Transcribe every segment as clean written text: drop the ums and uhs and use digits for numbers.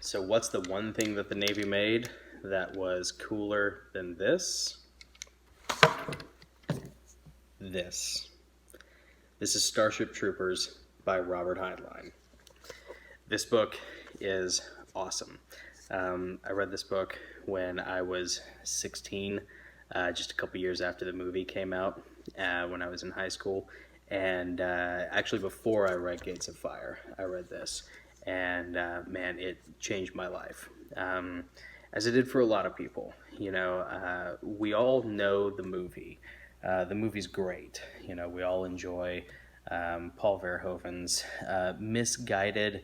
So what's the one thing that the Navy made that was cooler than this? This. This is Starship Troopers by Robert Heinlein. This book is awesome. I read this book when I was 16, just a couple years after the movie came out, when I was in high school. And actually before I read Gates of Fire, I read this. And man, it changed my life. As it did for a lot of people. You know, we all know the movie. The movie's great. You know, we all enjoy Paul Verhoeven's misguided,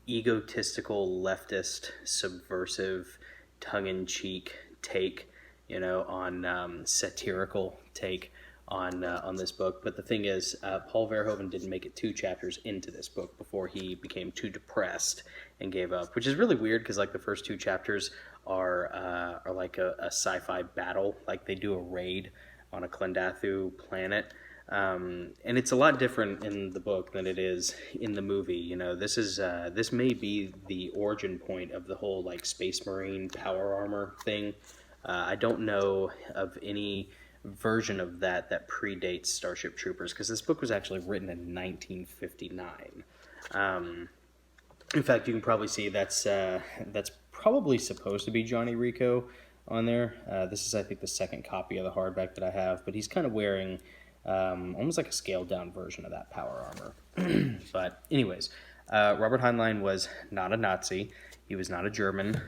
egotistical, leftist, subversive, tongue-in-cheek take, you know, on satirical take on this book. But the thing is, Paul Verhoeven didn't make it 2 chapters into this book before he became too depressed and gave up, which is really weird because like the first 2 chapters are like a sci-fi battle, like they do a raid on a Klendathu planet. And it's a lot different in the book than it is in the movie. You know, this may be the origin point of the whole like Space Marine power armor thing. I don't know of any version of that predates Starship Troopers, because this book was actually written in 1959. In fact, you can probably see that's probably supposed to be Johnny Rico on there. This is, I think, the second copy of the hardback that I have, but he's kind of wearing almost like a scaled down version of that power armor. But anyways, Robert Heinlein was not a Nazi. He was not a German.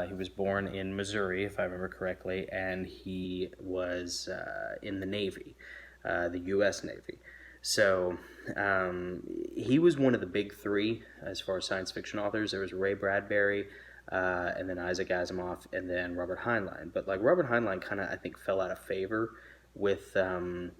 He was born in Missouri, if I remember correctly, and he was in the Navy, the U.S. Navy. So he was one of the big 3 as far as science fiction authors. There was Ray Bradbury, and then Isaac Asimov, and then Robert Heinlein. But like Robert Heinlein kind of, I think, fell out of favor with the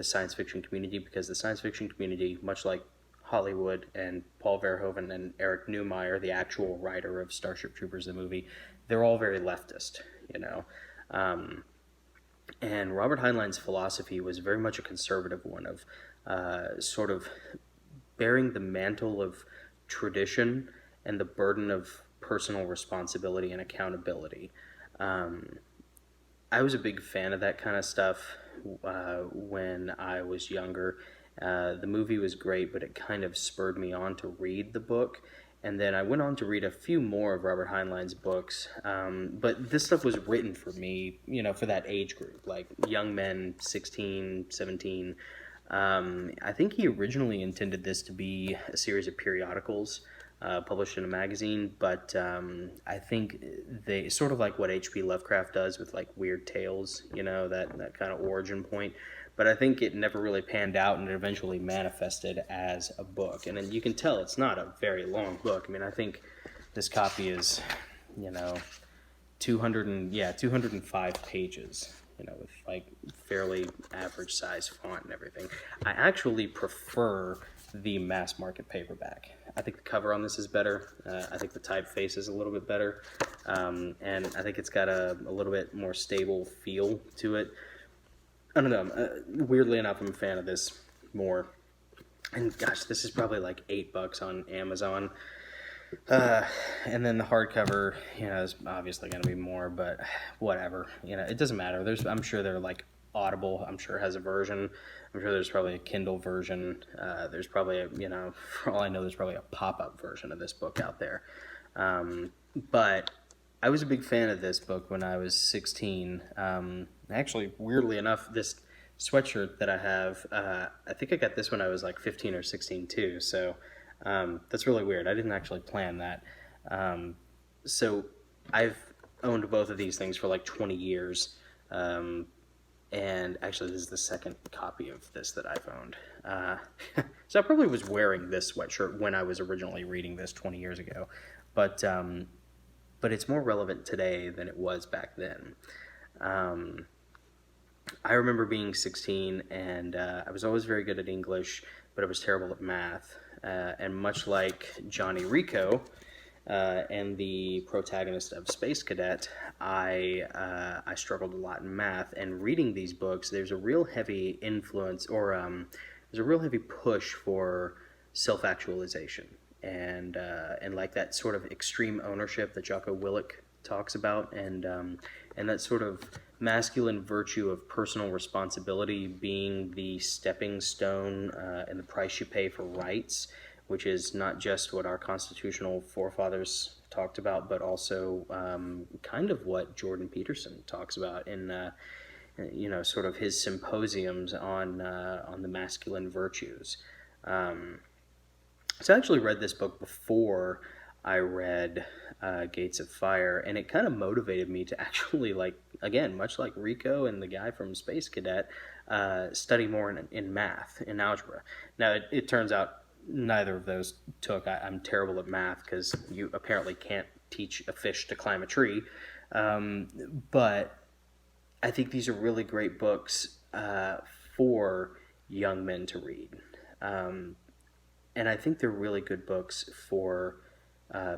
science fiction community, because the science fiction community, much like Hollywood and Paul Verhoeven and Eric Neumeyer, the actual writer of Starship Troopers, the movie, they're all very leftist, you know. And Robert Heinlein's philosophy was very much a conservative one of sort of bearing the mantle of tradition and the burden of personal responsibility and accountability. I was a big fan of that kind of stuff when I was younger. The movie was great, but it kind of spurred me on to read the book. And then I went on to read a few more of Robert Heinlein's books. But this stuff was written for me, you know, for that age group, like young men, 16, 17. I think he originally intended this to be a series of periodicals published in a magazine, but I think they sort of like what H.P. Lovecraft does with like weird tales, you know, that kind of origin point. But I think it never really panned out, and it eventually manifested as a book. And then you can tell it's not a very long book. I mean, I think this copy is, you know, 205 pages, you know, with like fairly average size font and everything. I actually prefer the mass market paperback. I think the cover on this is better. I think the typeface is a little bit better. And I think it's got a little bit more stable feel to it. I don't know. Weirdly enough, I'm a fan of this more. And gosh, this is probably like $8 on Amazon. And then the hardcover, you know, is obviously going to be more, but whatever. You know, it doesn't matter. I'm sure they're like Audible. I'm sure has a version. I'm sure there's probably a Kindle version. There's probably you know, for all I know, there's probably a pop-up version of this book out there. But I was a big fan of this book when I was 16. Actually, weirdly enough, this sweatshirt that I have, I think I got this when I was like 15 or 16 too. So that's really weird. I didn't actually plan that. So I've owned both of these things for like 20 years. And actually, this is the second copy of this that I've owned. So I probably was wearing this sweatshirt when I was originally reading this 20 years ago. But it's more relevant today than it was back then. I remember being 16, and I was always very good at English, but I was terrible at math. And much like Johnny Rico and the protagonist of Space Cadet, I struggled a lot in math. And reading these books, there's a real heavy influence, or there's a real heavy push for self-actualization. and like that sort of extreme ownership that Jocko Willink talks about, and that sort of masculine virtue of personal responsibility being the stepping stone and the price you pay for rights, which is not just what our constitutional forefathers talked about, but also kind of what Jordan Peterson talks about in sort of his symposiums on the masculine virtues. So I actually read this book before I read Gates of Fire, and it kind of motivated me to actually, like, again, much like Rico and the guy from Space Cadet, study more in math, in algebra. Now, it turns out neither of those took. I'm terrible at math because you apparently can't teach a fish to climb a tree. But I think these are really great books for young men to read. And I think they're really good books for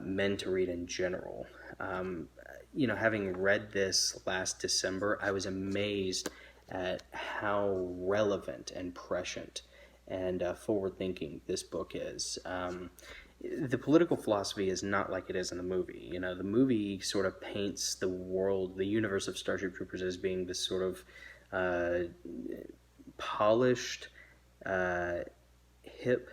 men to read in general. Having read this last December, I was amazed at how relevant and prescient and forward-thinking this book is. The political philosophy is not like it is in the movie. The movie sort of paints the world, the universe of Starship Troopers as being this sort of polished, hip,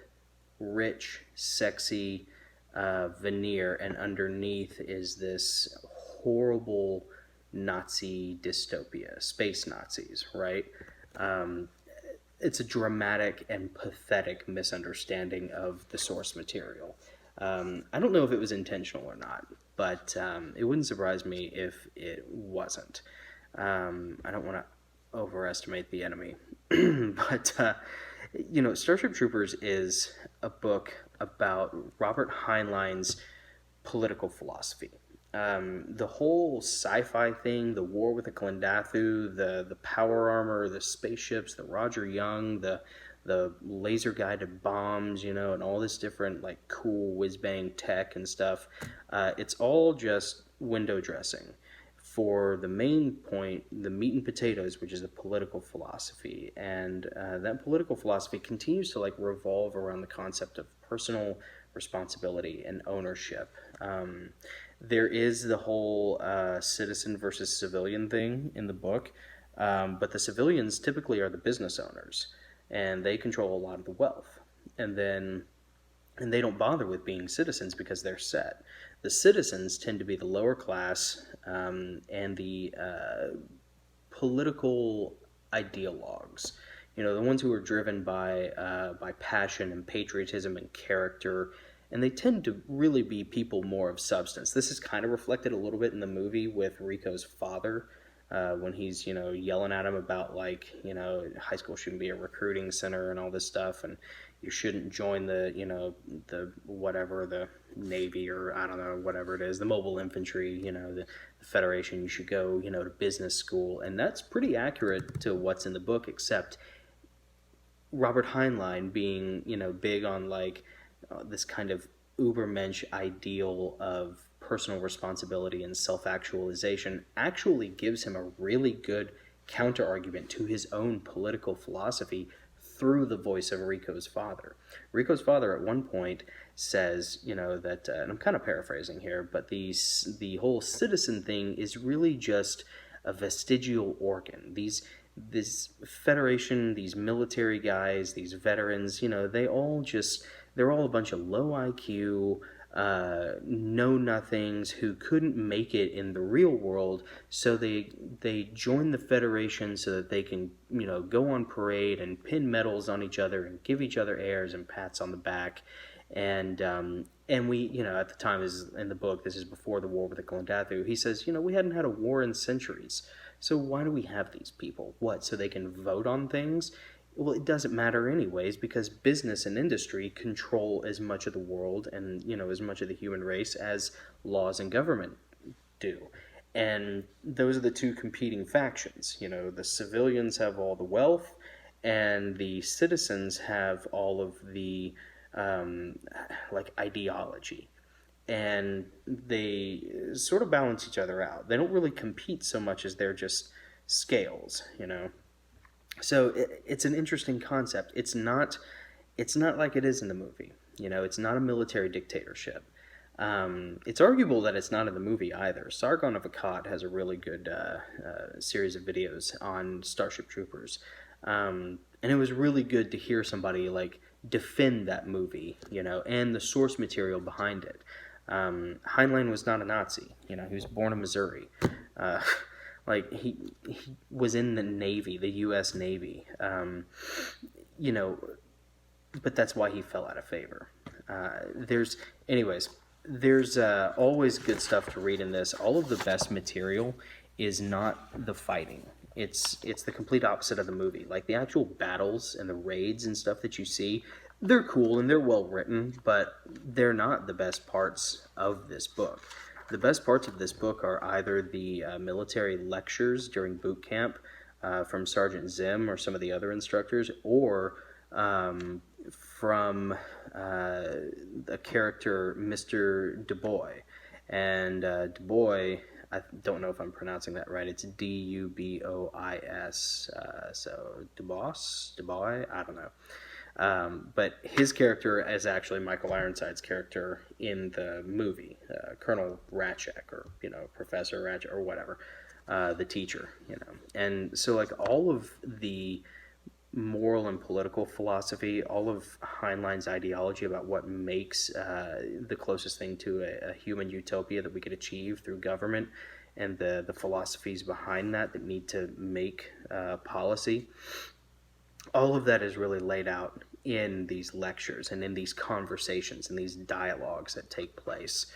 rich, sexy veneer, and underneath is this horrible Nazi dystopia, space Nazis, right? It's a dramatic and pathetic misunderstanding of the source material. I don't know if it was intentional or not, but it wouldn't surprise me if it wasn't. I don't want to overestimate the enemy, but Starship Troopers is a book about Robert Heinlein's political philosophy. The whole sci-fi thing, the war with the Klendathu, the power armor, the spaceships, the Roger Young, the laser guided bombs, and all this different like cool whiz bang tech and stuff. It's all just window dressing for the main point, the meat and potatoes, which is the political philosophy. And that political philosophy continues to like revolve around the concept of personal responsibility and ownership. There is the whole citizen versus civilian thing in the book, but the civilians typically are the business owners, and they control a lot of the wealth. And they don't bother with being citizens because they're set. The citizens tend to be the lower class and the political ideologues. The ones who are driven by passion and patriotism and character, and they tend to really be people more of substance. This is kind of reflected a little bit in the movie with Rico's father when he's yelling at him about high school shouldn't be a recruiting center and all this stuff, and you shouldn't join the Navy, or I don't know, whatever it is, the mobile infantry, the Federation. You should go to business school, and that's pretty accurate to what's in the book, except Robert Heinlein being big on this kind of ubermensch ideal of personal responsibility and self-actualization actually gives him a really good counter-argument to his own political philosophy through the voice of Rico's father. Rico's father at one point says, that, and I'm kind of paraphrasing here, but the whole citizen thing is really just a vestigial organ. This Federation, these military guys, these veterans, they're all a bunch of low IQ, know-nothings who couldn't make it in the real world, so they join the Federation so that they can, go on parade and pin medals on each other and give each other airs and pats on the back. And we, at the time, is in the book, this is before the war with the Klendathu, he says, we hadn't had a war in centuries, so why do we have these people? What, so they can vote on things? Well, it doesn't matter anyways, because business and industry control as much of the world and, as much of the human race as laws and government do. And those are the two competing factions. The civilians have all the wealth, and the citizens have all of the, ideology. And they sort of balance each other out. They don't really compete so much as they're just scales, So it's an interesting concept. It's not like it is in the movie. It's not a military dictatorship. It's arguable that it's not in the movie either. Sargon of Akkad has a really good series of videos on Starship Troopers, and it was really good to hear somebody like defend that movie, and the source material behind it. Heinlein was not a Nazi. He was born in Missouri. Uh, like he was in the Navy, the U.S. Navy. You know, but that's why he fell out of favor. Anyways, there's always good stuff to read in this. All of the best material is not the fighting. It's the complete opposite of the movie. Like the actual battles and the raids and stuff that you see, they're cool and they're well written, but they're not the best parts of this book. The best parts of this book are either the military lectures during boot camp from Sergeant Zim or some of the other instructors, or from a character, Mr. Dubois. And Dubois, I don't know if I'm pronouncing that right. It's Dubois. So Dubois, I don't know. But his character is actually Michael Ironside's character in the movie, Colonel Ratchek, or Professor Ratchek, or whatever, the teacher. And so like all of the moral and political philosophy, all of Heinlein's ideology about what makes the closest thing to a human utopia that we could achieve through government, and the philosophies behind that need to make policy, all of that is really laid out in these lectures and in these conversations and these dialogues that take place.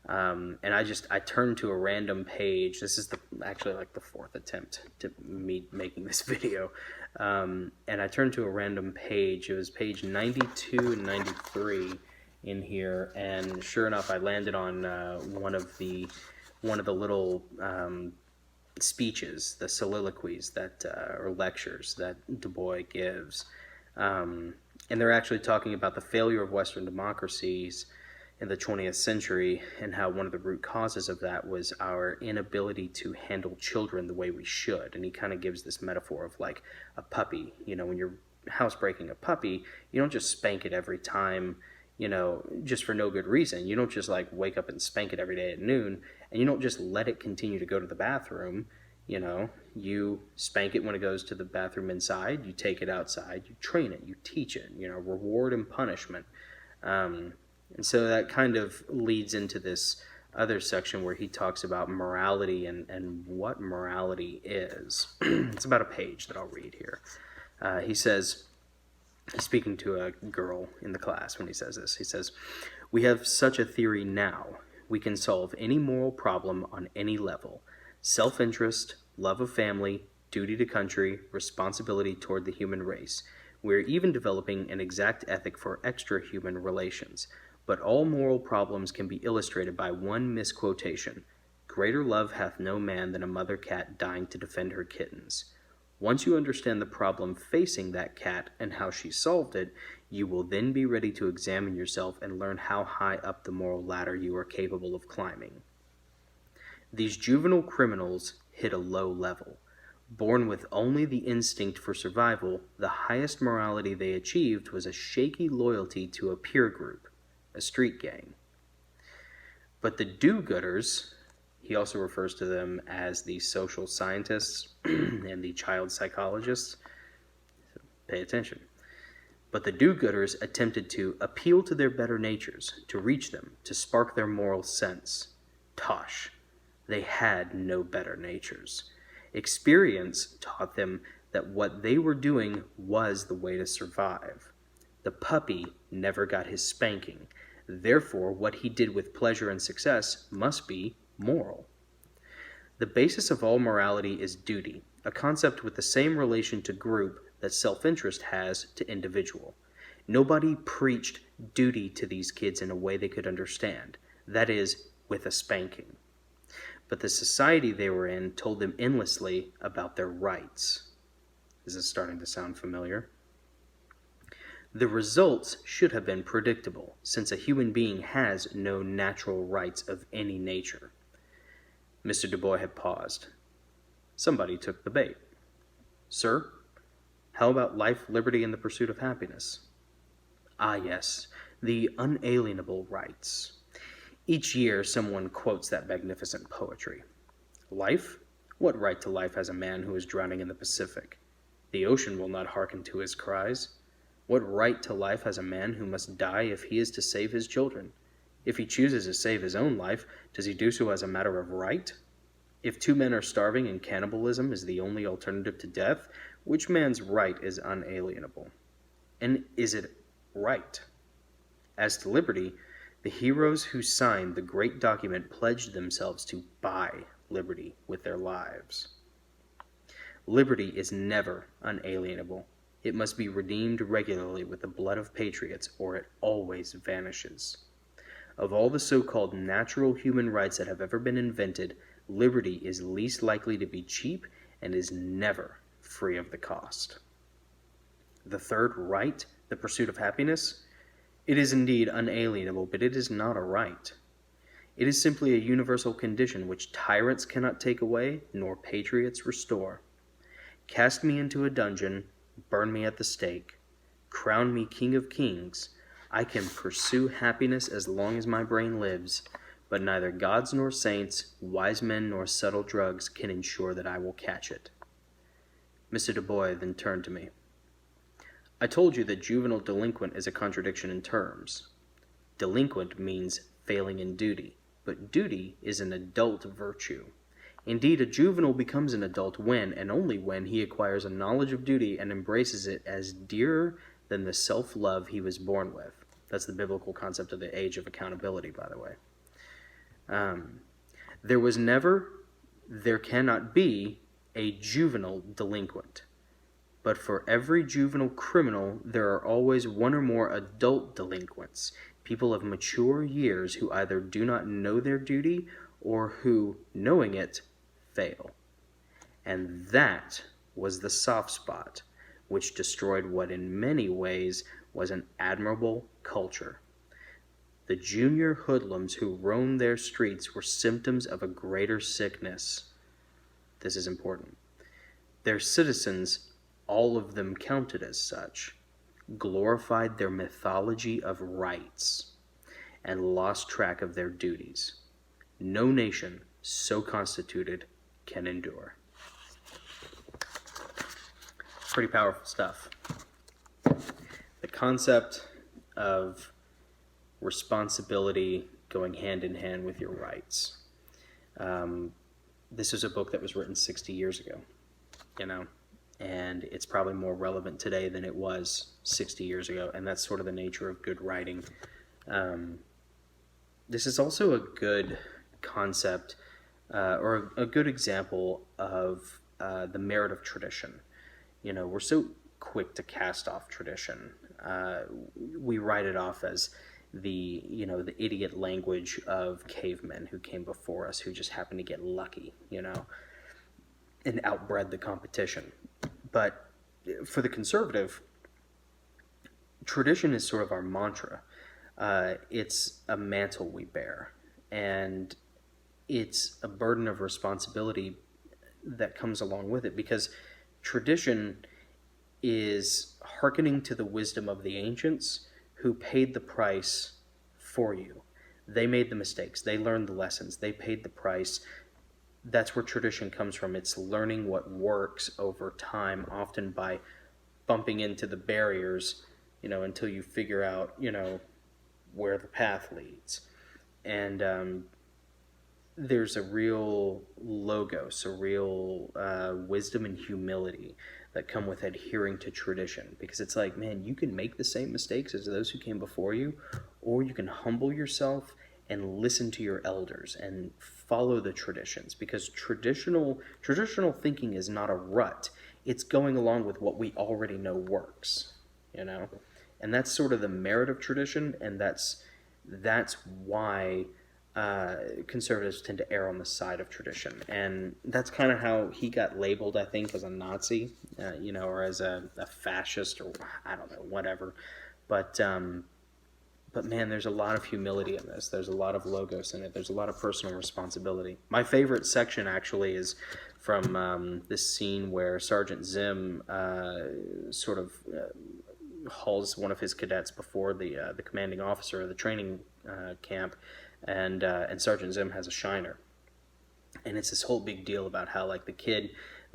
And I turned to a random page. This is actually like the fourth attempt to me making this video. And I turned to a random page. It was page 92 and 93 in here. And sure enough, I landed on one of the little speeches, the soliloquies or lectures that Du Bois gives. And they're actually talking about the failure of Western democracies in the 20th century, and how one of the root causes of that was our inability to handle children the way we should. And he kind of gives this metaphor of like a puppy. When you're housebreaking a puppy, you don't just spank it every time, just for no good reason. You don't just like wake up and spank it every day at noon, and you don't just let it continue to go to the bathroom. You spank it when it goes to the bathroom inside, you take it outside, you train it, you teach it, reward and punishment. And so that kind of leads into this other section where he talks about morality and what morality is. It's about a page that I'll read here. He says, he's speaking to a girl in the class when he says this. He says, "We have such a theory now. We can solve any moral problem on any level. Self-interest, love of family, duty to country, responsibility toward the human race. We're even developing an exact ethic for extra-human relations. But all moral problems can be illustrated by one misquotation. Greater love hath no man than a mother cat dying to defend her kittens. Once you understand the problem facing that cat and how she solved it, you will then be ready to examine yourself and learn how high up the moral ladder you are capable of climbing. These juvenile criminals hit a low level. Born with only the instinct for survival, the highest morality they achieved was a shaky loyalty to a peer group, a street gang. But the do-gooders," he also refers to them as the social scientists and the child psychologists. So pay attention. "But the do-gooders attempted to appeal to their better natures, to reach them, to spark their moral sense. Tosh. They had no better natures. Experience taught them that what they were doing was the way to survive. The puppy never got his spanking. Therefore, what he did with pleasure and success must be moral. The basis of all morality is duty, a concept with the same relation to group that self-interest has to individual. Nobody preached duty to these kids in a way they could understand, that is, with a spanking. But the society they were in told them endlessly about their rights." Is this starting to sound familiar? "The results should have been predictable, since a human being has no natural rights of any nature." Mr. Du Bois had paused. Somebody took the bait. "Sir, how about life, liberty, and the pursuit of happiness?" "Ah, yes, The unalienable rights. Each year someone quotes that magnificent poetry. Life? What right to life has a man who is drowning in the Pacific? The ocean will not hearken to his cries. What right to life has a man who must die if he is to save his children? If he chooses to save his own life, does he do so as a matter of right? If two men are starving and cannibalism is the only alternative to death, which man's right is unalienable? And is it right? As to liberty, the heroes who signed the great document pledged themselves to buy liberty with their lives. Liberty is never unalienable. It must be redeemed regularly with the blood of patriots, or it always vanishes. Of all the so-called natural human rights that have ever been invented, liberty is least likely to be cheap and is never free of the cost. The third right, the pursuit of happiness, it is indeed unalienable, but it is not a right. It is simply a universal condition which tyrants cannot take away, nor patriots restore. Cast me into a dungeon, burn me at the stake, crown me king of kings, I can pursue happiness as long as my brain lives, but neither gods nor saints, wise men nor subtle drugs can ensure that I will catch it. Mr. Du Bois then turned to me. I told you that juvenile delinquent is a contradiction in terms. Delinquent means failing in duty, but duty is an adult virtue. Indeed, a juvenile becomes an adult when, and only when, he acquires a knowledge of duty and embraces it as dearer than the self-love he was born with. That's the biblical concept of the age of accountability, by the way. There cannot be a juvenile delinquent. But for every juvenile criminal, there are always one or more adult delinquents, people of mature years who either do not know their duty or who, knowing it, fail. And that was the soft spot which destroyed what in many ways was an admirable culture. The junior hoodlums who roamed their streets were symptoms of a greater sickness. This is important. Their citizens, all of them counted as such, glorified their mythology of rights and lost track of their duties. No nation so constituted can endure. Pretty powerful stuff. The concept of responsibility going hand in hand with your rights. This is a book that was written 60 years ago, and it's probably more relevant today than it was 60 years ago, and that's sort of the nature of good writing. This is also a good concept or a good example of the merit of tradition. We're so quick to cast off tradition. We write it off as the idiot language of cavemen who came before us, who just happened to get lucky, and outbred the competition. But for the conservative, tradition is sort of our mantra. It's a mantle we bear, and it's a burden of responsibility that comes along with it, because tradition is hearkening to the wisdom of the ancients who paid the price for you. They made the mistakes. They learned the lessons. They paid the price. That's where tradition comes from. It's learning what works over time, often by bumping into the barriers, until you figure out, where the path leads. And there's a real logos, a real wisdom and humility that come with adhering to tradition, because it's like, man, you can make the same mistakes as those who came before you, or you can humble yourself and listen to your elders and follow the traditions, because traditional thinking is not a rut. It's going along with what we already know works, and that's sort of the merit of tradition, and that's why conservatives tend to err on the side of tradition. And that's kind of how he got labeled, I think, as a Nazi, or as a fascist, or I don't know, whatever. But man, there's a lot of humility in this. There's a lot of logos in it. There's a lot of personal responsibility. My favorite section, actually, is from this scene where Sergeant Zim sort of hauls one of his cadets before the commanding officer of the training camp, and Sergeant Zim has a shiner, and it's this whole big deal about how like the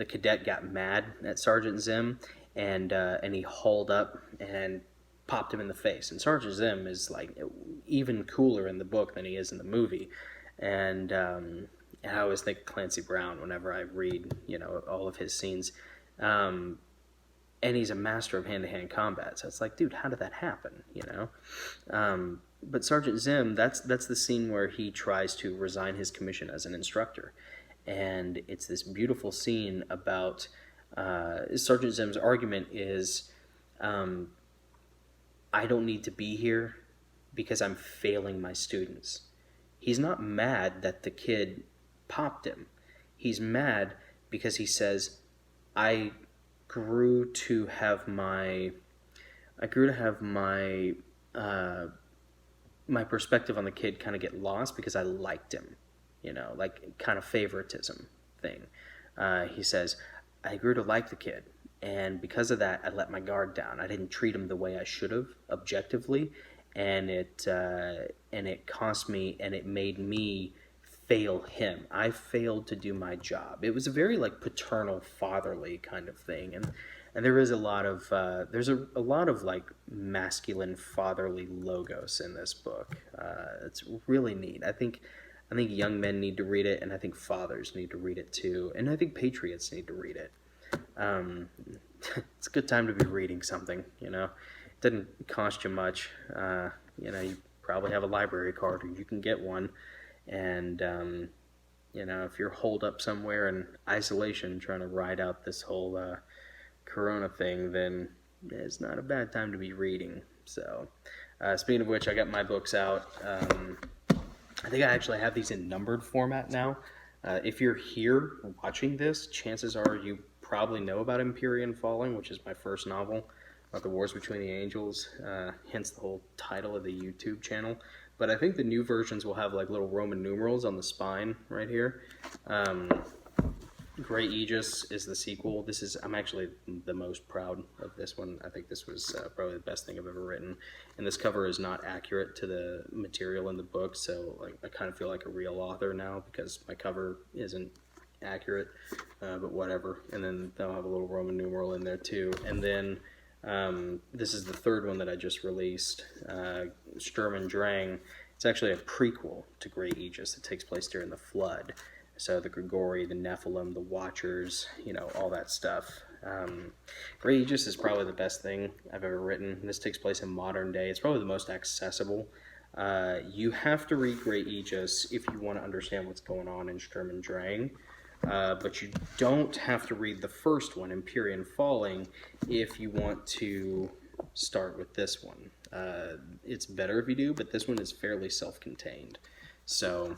cadet got mad at Sergeant Zim, and he hauled up and popped him in the face. And Sergeant Zim is like even cooler in the book than he is in the movie, and I always think of Clancy Brown whenever I read all of his scenes. And he's a master of hand-to-hand combat. So it's like, dude, how did that happen? But Sergeant Zim, that's the scene where he tries to resign his commission as an instructor. And it's this beautiful scene about Sergeant Zim's argument is, I don't need to be here because I'm failing my students. He's not mad that the kid popped him. He's mad because he says, I grew to have my my perspective on the kid kind of get lost because I liked him, like kind of favoritism thing. He says, I grew to like the kid, and because of that, I let my guard down. I didn't treat him the way I should have, objectively, and it cost me, and it made me fail him. I failed to do my job. It was a very like paternal, fatherly kind of thing, and there is a lot of there's a lot of like masculine, fatherly logos in this book. It's really neat. I think young men need to read it, and I think fathers need to read it too, and I think patriots need to read it. It's a good time to be reading something. It doesn't cost you much. You probably have a library card, or you can get one. And, if you're holed up somewhere in isolation trying to ride out this whole corona thing, then it's not a bad time to be reading. So, speaking of which, I got my books out. I think I actually have these in numbered format now. If you're here watching this, chances are you probably know about Empyrean Falling, which is my first novel about the wars between the angels, hence the whole title of the YouTube channel. But I think the new versions will have like little Roman numerals on the spine right here. Grey Aegis is the sequel. I'm actually the most proud of this one. I think this was probably the best thing I've ever written. And this cover is not accurate to the material in the book, so like I kind of feel like a real author now because my cover isn't accurate, but whatever. And then they'll have a little Roman numeral in there too. And then this is the third one that I just released, Sturm und Drang. It's actually a prequel to Grey Aegis that takes place during the Flood. So the Grigori, the Nephilim, the Watchers, all that stuff. Grey Aegis is probably the best thing I've ever written. This takes place in modern day. It's probably the most accessible. You have to read Grey Aegis if you want to understand what's going on in Sturm und Drang. But you don't have to read the first one, Empyrean Falling, if you want to start with this one. It's better if you do, but this one is fairly self-contained. So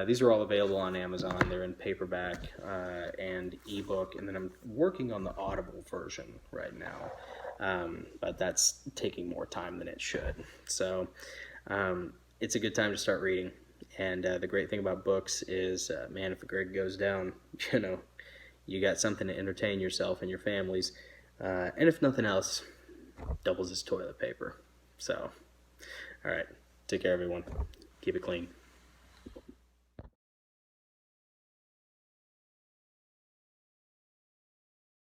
these are all available on Amazon. They're in paperback and ebook, and then I'm working on the Audible version right now, but that's taking more time than it should. So it's a good time to start reading. And the great thing about books is, man, if the grid goes down, you got something to entertain yourself and your families. And if nothing else, doubles as toilet paper. So, all right, take care, everyone. Keep it clean.